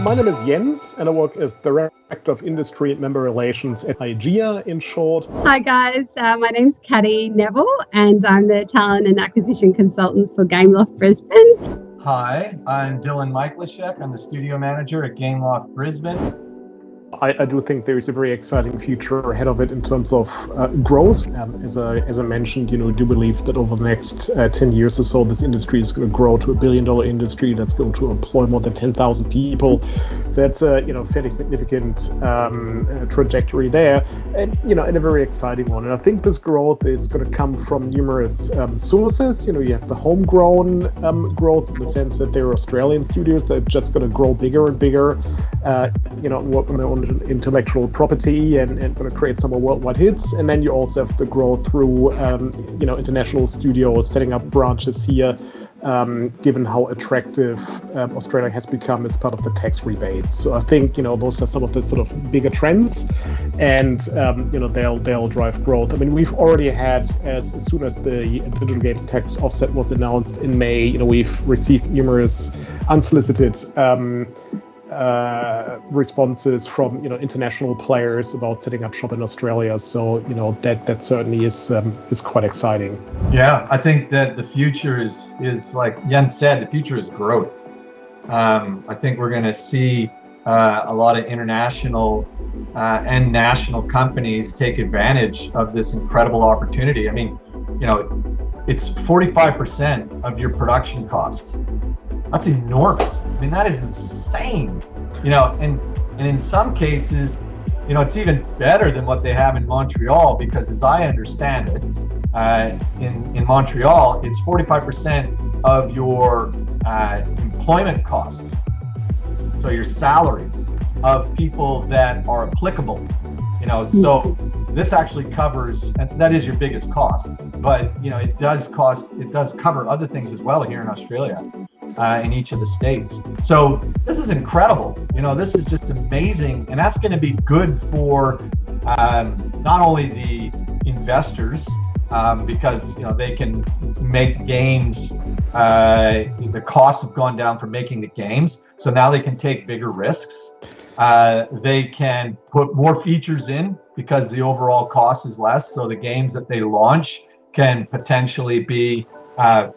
My name is Jens, and I work as Director of Industry and Member Relations at IGEA in short. Hi guys, my name's Caddy Neville, and I'm the Talent and Acquisition Consultant for Gameloft Brisbane. Hi, I'm Dylan Michaelishek. I'm the Studio Manager at Gameloft Brisbane. I do think there is a very exciting future ahead of it in terms of growth. As I mentioned, I do believe that over the next 10 years or so, this industry is going to grow to $1 billion industry that's going to employ more than 10,000 people. So that's a fairly significant trajectory there, and and a very exciting one. And I think this growth is going to come from numerous sources. You have the homegrown growth in the sense that there are Australian studios that are just going to grow bigger and bigger. Work on their own intellectual property and going to create some more worldwide hits. And then you also have the growth through international studios setting up branches here, given how attractive Australia has become as part of the tax rebates. So I think those are some of the sort of bigger trends, and they'll drive growth. I mean, we've already had, as soon as the digital games tax offset was announced in May, we've received numerous unsolicited responses from international players about setting up shop in Australia. So that certainly is quite exciting. Yeah, I think that the future is like Jens said, the future is growth. I think we're going to see a lot of international and national companies take advantage of this incredible opportunity. I mean, it's 45% of your production costs. That's enormous. I mean, that is insane. And in some cases, it's even better than what they have in Montreal, because as I understand it, in Montreal, it's 45% of your employment costs. So your salaries of people that are applicable, so this actually covers, and that is your biggest cost, but it does cover other things as well here in Australia. In each of the states. So this is incredible. This is just amazing. And that's going to be good for not only the investors, because, they can make games. The costs have gone down for making the games. So now they can take bigger risks. They can put more features in because the overall cost is less. So the games that they launch can potentially be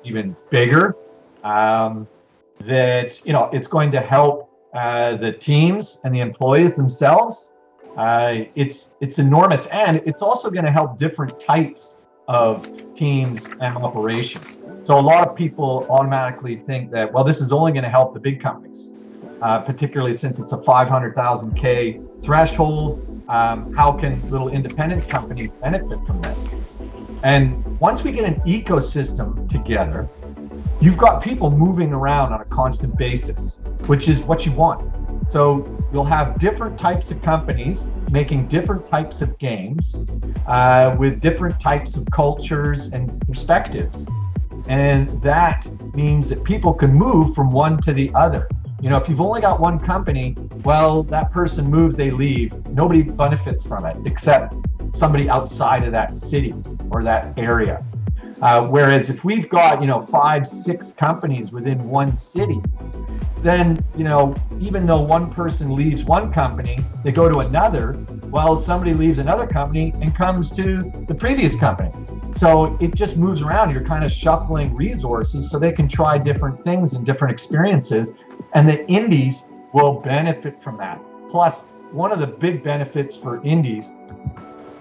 even bigger. That it's going to help the teams and the employees themselves. It's enormous, and it's also going to help different types of teams and operations. So a lot of people automatically think that, well, this is only going to help the big companies, particularly since it's a 500,000 K threshold. How can little independent companies benefit from this? And once we get an ecosystem together, you've got people moving around on a constant basis, which is what you want. So you'll have different types of companies making different types of games with different types of cultures and perspectives. And that means that people can move from one to the other. If you've only got one company, well, that person moves, they leave. Nobody benefits from it except somebody outside of that city or that area. Whereas if we've got 5-6 companies within one city, then even though one person leaves one company, they go to another. Well, somebody leaves another company and comes to the previous company. So it just moves around. You're kind of shuffling resources so they can try different things and different experiences, and the indies will benefit from that. Plus, one of the big benefits for indies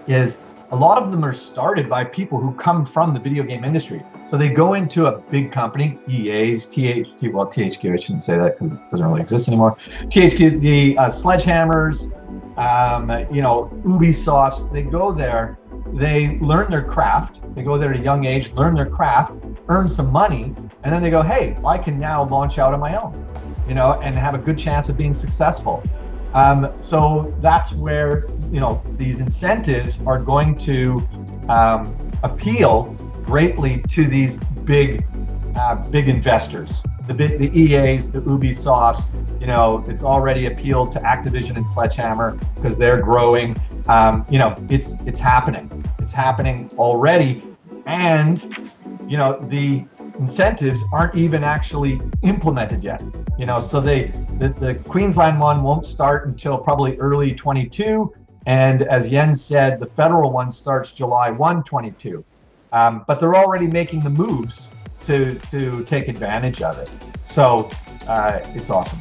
is a lot of them are started by people who come from the video game industry. So they go into a big company, EA's, THQ, well, THQ, I shouldn't say that because it doesn't really exist anymore. THQ, the Sledgehammers, Ubisofts, they go there, they learn their craft, they go there at a young age, learn their craft, earn some money, and then they go, hey, I can now launch out on my own, and have a good chance of being successful. So that's where these incentives are going to appeal greatly to these big investors, the EAs, the Ubisofts. It's already appealed to Activision and Sledgehammer because they're growing. It's happening. It's happening already, and the incentives aren't even actually implemented yet. So the Queensland one won't start until probably early 22. And as Jens said, the federal one starts July 1, 22. But they're already making the moves to take advantage of it. So it's awesome.